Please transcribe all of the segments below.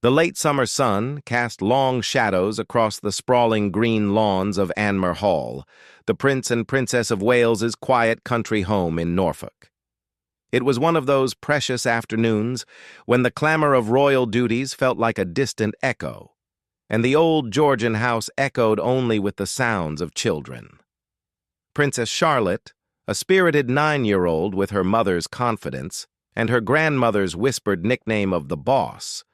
The late summer sun cast long shadows across the sprawling green lawns of Anmer Hall, the Prince and Princess of Wales's quiet country home in Norfolk. It was one of those precious afternoons when the clamor of royal duties felt like a distant echo, and the old Georgian house echoed only with the sounds of children. Princess Charlotte, a spirited 9-year-old with her mother's confidence and her grandmother's whispered nickname of the Boss,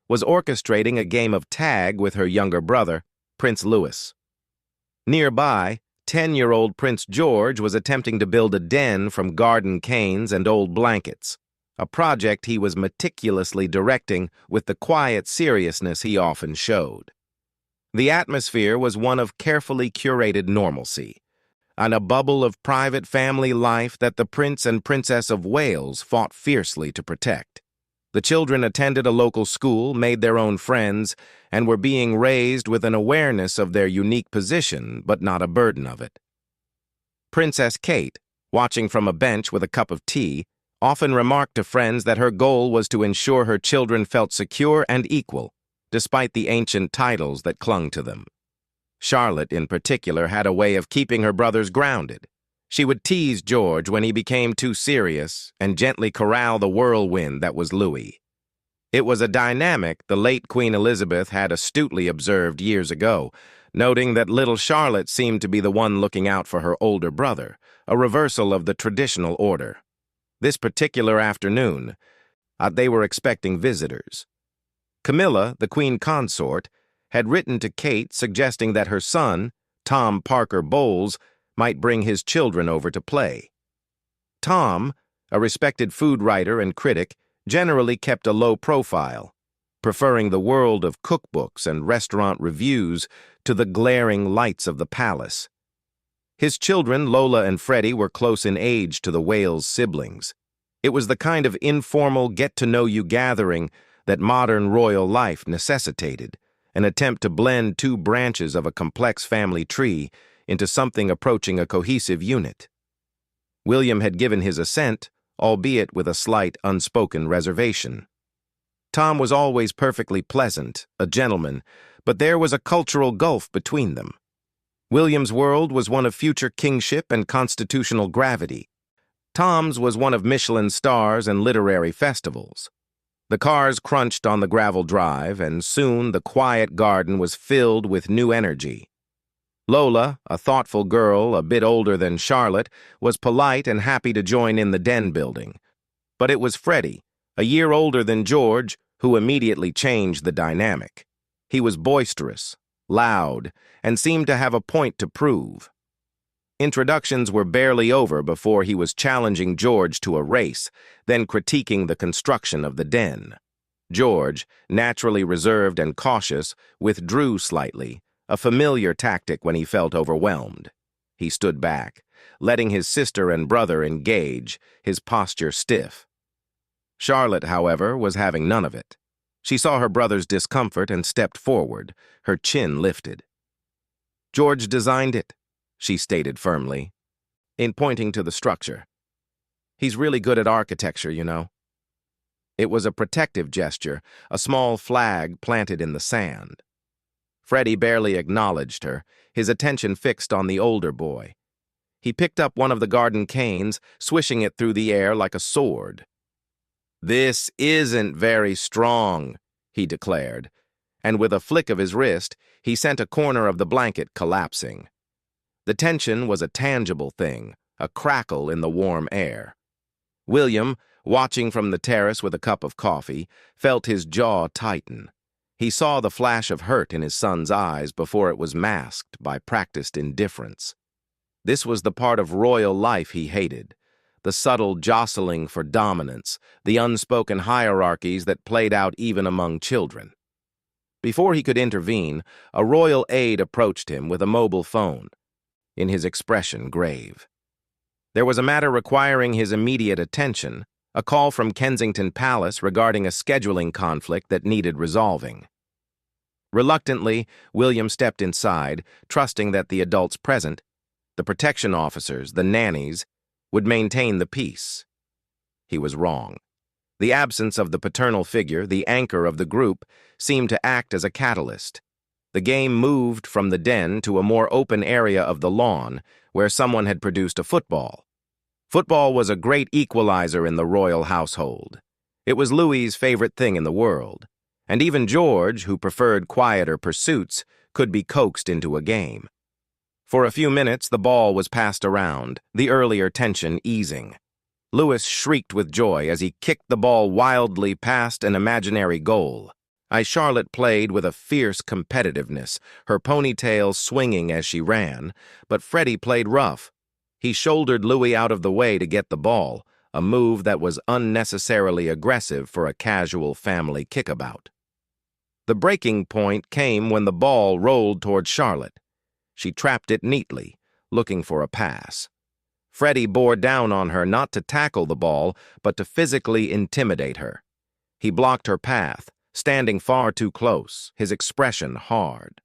was orchestrating a game of tag with her younger brother, Prince Louis. Nearby, 10-year-old Prince George was attempting to build a den from garden canes and old blankets, a project he was meticulously directing with the quiet seriousness he often showed. The atmosphere was one of carefully curated normalcy, and a bubble of private family life that the Prince and Princess of Wales fought fiercely to protect. The children attended a local school, made their own friends, and were being raised with an awareness of their unique position, but not a burden of it. Princess Kate, watching from a bench with a cup of tea, often remarked to friends that her goal was to ensure her children felt secure and equal, despite the ancient titles that clung to them. Charlotte, in particular, had a way of keeping her brothers grounded. She would tease George when he became too serious and gently corral the whirlwind that was Louis. It was a dynamic the late Queen Elizabeth had astutely observed years ago, noting that little Charlotte seemed to be the one looking out for her older brother, a reversal of the traditional order. This particular afternoon, they were expecting visitors. Camilla, the Queen Consort, had written to Kate suggesting that her son, Tom Parker Bowles, might bring his children over to play. Tom, a respected food writer and critic, generally kept a low profile, preferring the world of cookbooks and restaurant reviews to the glaring lights of the palace. His children, Lola and Freddie, were close in age to the Wales siblings. It was the kind of informal get-to-know-you gathering that modern royal life necessitated, an attempt to blend two branches of a complex family tree into something approaching a cohesive unit. William had given his assent, albeit with a slight unspoken reservation. Tom was always perfectly pleasant, a gentleman, but there was a cultural gulf between them. William's world was one of future kingship and constitutional gravity. Tom's was one of Michelin stars and literary festivals. The cars crunched on the gravel drive, and soon the quiet garden was filled with new energy. Lola, a thoughtful girl a bit older than Charlotte, was polite and happy to join in the den building. But it was Freddie, a year older than George, who immediately changed the dynamic. He was boisterous, loud, and seemed to have a point to prove. Introductions were barely over before he was challenging George to a race, then critiquing the construction of the den. George, naturally reserved and cautious, withdrew slightly, a familiar tactic when he felt overwhelmed. He stood back, letting his sister and brother engage, his posture stiff. Charlotte, however, was having none of it. She saw her brother's discomfort and stepped forward, her chin lifted. "George designed it," she stated firmly, in pointing to the structure. "He's really good at architecture, you know." It was a protective gesture, a small flag planted in the sand. Freddie barely acknowledged her, his attention fixed on the older boy. He picked up one of the garden canes, swishing it through the air like a sword. "This isn't very strong," he declared, and with a flick of his wrist, he sent a corner of the blanket collapsing. The tension was a tangible thing, a crackle in the warm air. William, watching from the terrace with a cup of coffee, felt his jaw tighten. He saw the flash of hurt in his son's eyes before it was masked by practiced indifference. This was the part of royal life he hated, the subtle jostling for dominance, the unspoken hierarchies that played out even among children. Before he could intervene, a royal aide approached him with a mobile phone, in his expression grave. There was a matter requiring his immediate attention, a call from Kensington Palace regarding a scheduling conflict that needed resolving. Reluctantly, William stepped inside, trusting that the adults present, the protection officers, the nannies, would maintain the peace. He was wrong. The absence of the paternal figure, the anchor of the group, seemed to act as a catalyst. The game moved from the den to a more open area of the lawn, where someone had produced a football. Football was a great equalizer in the royal household. It was Louis's favorite thing in the world, and even George, who preferred quieter pursuits, could be coaxed into a game. For a few minutes, the ball was passed around, the earlier tension easing. Louis shrieked with joy as he kicked the ball wildly past an imaginary goal. Charlotte played with a fierce competitiveness, her ponytail swinging as she ran, but Freddie played rough. He shouldered Louis out of the way to get the ball, a move that was unnecessarily aggressive for a casual family kickabout. The breaking point came when the ball rolled toward Charlotte. She trapped it neatly, looking for a pass. Freddie bore down on her not to tackle the ball, but to physically intimidate her. He blocked her path, standing far too close, his expression hard.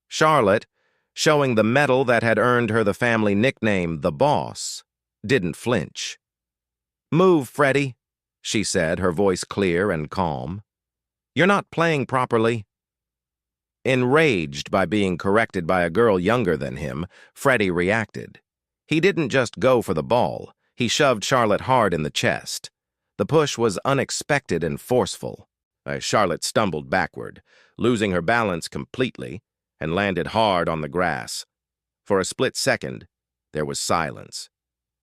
Charlotte, showing the mettle that had earned her the family nickname, the Boss, didn't flinch. "Move, Freddie," she said, her voice clear and calm. "You're not playing properly." Enraged by being corrected by a girl younger than him, Freddie reacted. He didn't just go for the ball, he shoved Charlotte hard in the chest. The push was unexpected and forceful. Charlotte stumbled backward, losing her balance completely, and landed hard on the grass. For a split second, there was silence.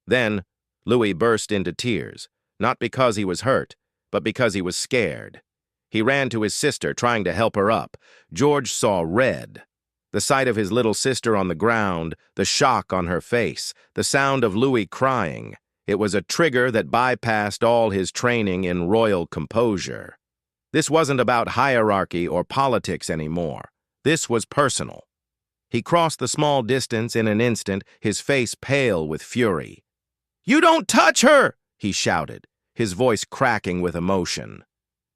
Then, Louis burst into tears, not because he was hurt, but because he was scared. He ran to his sister, trying to help her up. George saw red. The sight of his little sister on the ground, the shock on her face, the sound of Louis crying, it was a trigger that bypassed all his training in royal composure. This wasn't about hierarchy or politics anymore. This was personal. He crossed the small distance in an instant, his face pale with fury. "You don't touch her!" he shouted, his voice cracking with emotion.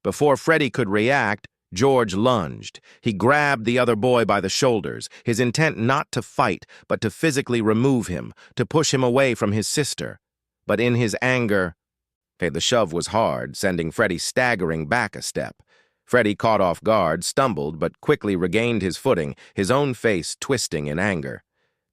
Before Freddie could react, George lunged. He grabbed the other boy by the shoulders, his intent not to fight, but to physically remove him, to push him away from his sister. But in his anger, the shove was hard, sending Freddie staggering back a step. Freddie, caught off guard, stumbled, but quickly regained his footing, his own face twisting in anger.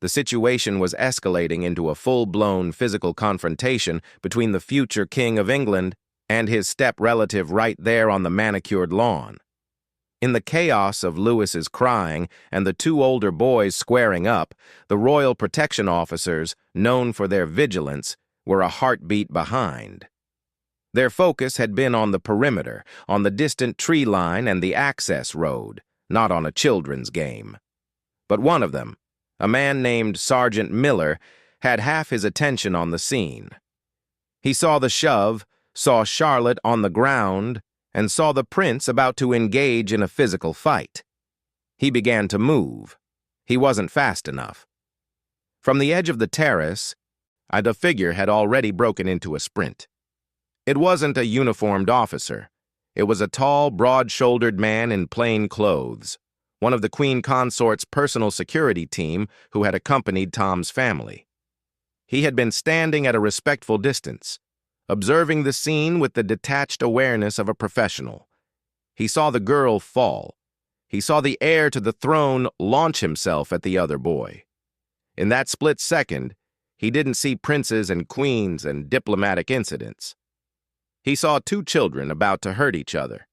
The situation was escalating into a full-blown physical confrontation between the future King of England and his step-relative right there on the manicured lawn. In the chaos of Louis's crying and the two older boys squaring up, the royal protection officers, known for their vigilance, were a heartbeat behind. Their focus had been on the perimeter, on the distant tree line and the access road, not on a children's game. But one of them, a man named Sergeant Miller, had half his attention on the scene. He saw the shove, saw Charlotte on the ground, and saw the prince about to engage in a physical fight. He began to move. He wasn't fast enough. From the edge of the terrace, the figure had already broken into a sprint. It wasn't a uniformed officer. It was a tall, broad-shouldered man in plain clothes, one of the Queen Consort's personal security team who had accompanied Tom's family. He had been standing at a respectful distance, observing the scene with the detached awareness of a professional. He saw the girl fall. He saw the heir to the throne launch himself at the other boy. In that split second, he didn't see princes and queens and diplomatic incidents. He saw two children about to hurt each other.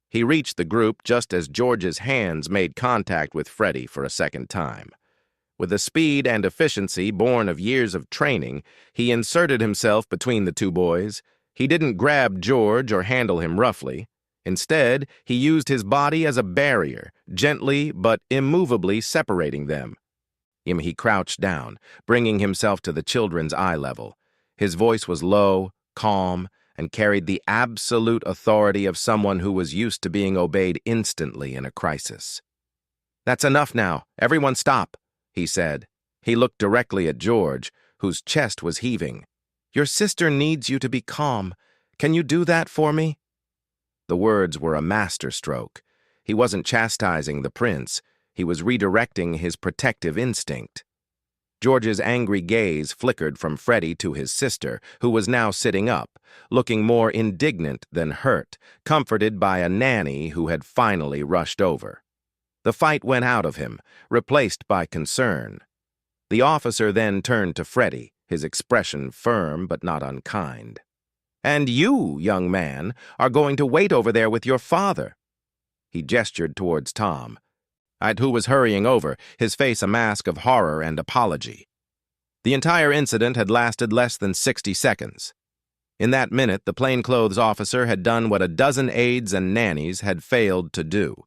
He reached the group just as George's hands made contact with Freddie for a second time. With a speed and efficiency born of years of training, he inserted himself between the two boys. He didn't grab George or handle him roughly. Instead, he used his body as a barrier, gently but immovably separating them. He crouched down, bringing himself to the children's eye level. His voice was low, calm, and carried the absolute authority of someone who was used to being obeyed instantly in a crisis. "That's enough now. Everyone stop," he said. He looked directly at George, whose chest was heaving. "Your sister needs you to be calm. Can you do that for me?" The words were a masterstroke. He wasn't chastising the prince. He was redirecting his protective instinct. George's angry gaze flickered from Freddie to his sister, who was now sitting up, looking more indignant than hurt, comforted by a nanny who had finally rushed over. The fight went out of him, replaced by concern. The officer then turned to Freddie, his expression firm but not unkind. "And you, young man, are going to wait over there with your father." He gestured towards Tom, who was hurrying over, his face a mask of horror and apology. The entire incident had lasted less than 60 seconds. In that minute, the plainclothes officer had done what a dozen aides and nannies had failed to do.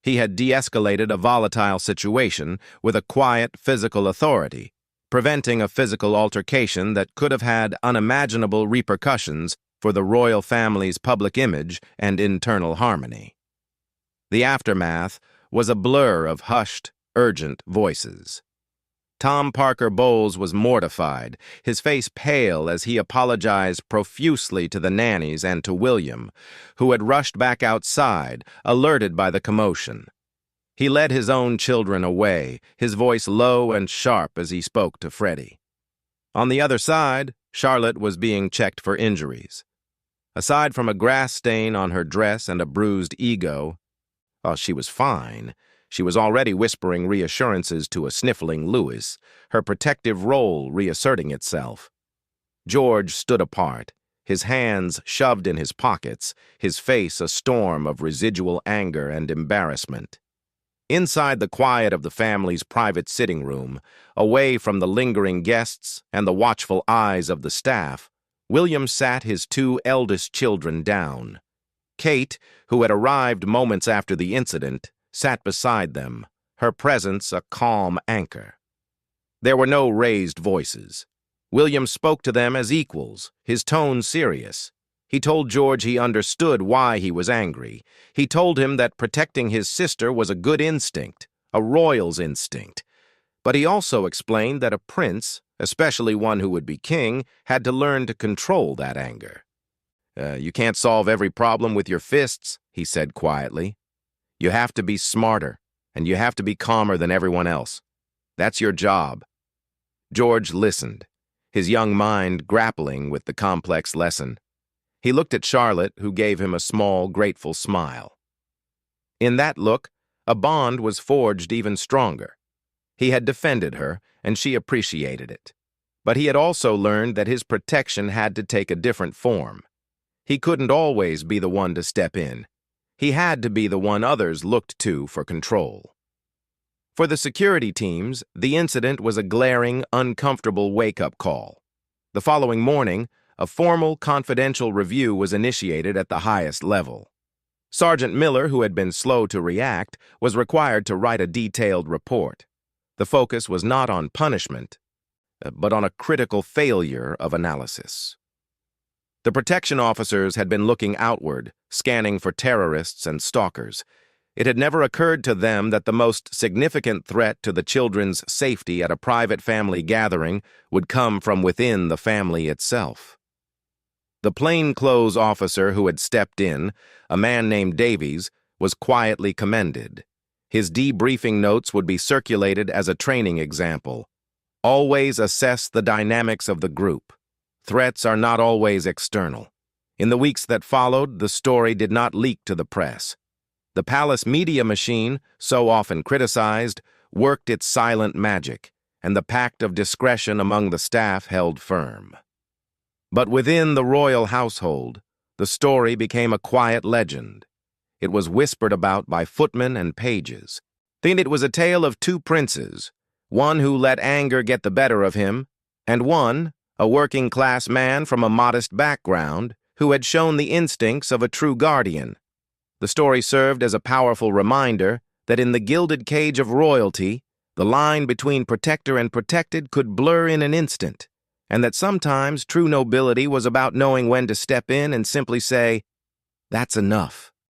He had de-escalated a volatile situation with a quiet physical authority, preventing a physical altercation that could have had unimaginable repercussions for the royal family's public image and internal harmony. The aftermath was a blur of hushed, urgent voices. Tom Parker Bowles was mortified, his face pale as he apologized profusely to the nannies and to William, who had rushed back outside, alerted by the commotion. He led his own children away, his voice low and sharp as he spoke to Freddie. On the other side, Charlotte was being checked for injuries. Aside from a grass stain on her dress and a bruised ego, she was fine. She was already whispering reassurances to a sniffling Louis, her protective role reasserting itself. George stood apart, his hands shoved in his pockets, his face a storm of residual anger and embarrassment. Inside the quiet of the family's private sitting room, away from the lingering guests and the watchful eyes of the staff, William sat his two eldest children down. Kate, who had arrived moments after the incident, sat beside them, her presence a calm anchor. There were no raised voices. William spoke to them as equals, his tone serious. He told George he understood why he was angry. He told him that protecting his sister was a good instinct, a royal's instinct. But he also explained that a prince, especially one who would be king, had to learn to control that anger. "You can't solve every problem with your fists," he said quietly. "You have to be smarter, and you have to be calmer than everyone else. That's your job." George listened, his young mind grappling with the complex lesson. He looked at Charlotte, who gave him a small, grateful smile. In that look, a bond was forged even stronger. He had defended her, and she appreciated it. But he had also learned that his protection had to take a different form. He couldn't always be the one to step in. He had to be the one others looked to for control. For the security teams, the incident was a glaring, uncomfortable wake-up call. The following morning, a formal, confidential review was initiated at the highest level. Sergeant Miller, who had been slow to react, was required to write a detailed report. The focus was not on punishment, but on a critical failure of analysis. The protection officers had been looking outward, scanning for terrorists and stalkers. It had never occurred to them that the most significant threat to the children's safety at a private family gathering would come from within the family itself. The plainclothes officer who had stepped in, a man named Davies, was quietly commended. His debriefing notes would be circulated as a training example. Always assess the dynamics of the group. Threats are not always external. In the weeks that followed, the story did not leak to the press. The palace media machine, so often criticized, worked its silent magic, and the pact of discretion among the staff held firm. But within the royal household, the story became a quiet legend. It was whispered about by footmen and pages. It was a tale of two princes, one who let anger get the better of him, and one, a working-class man from a modest background, who had shown the instincts of a true guardian. The story served as a powerful reminder that in the gilded cage of royalty, the line between protector and protected could blur in an instant, and that sometimes true nobility was about knowing when to step in and simply say, "That's enough."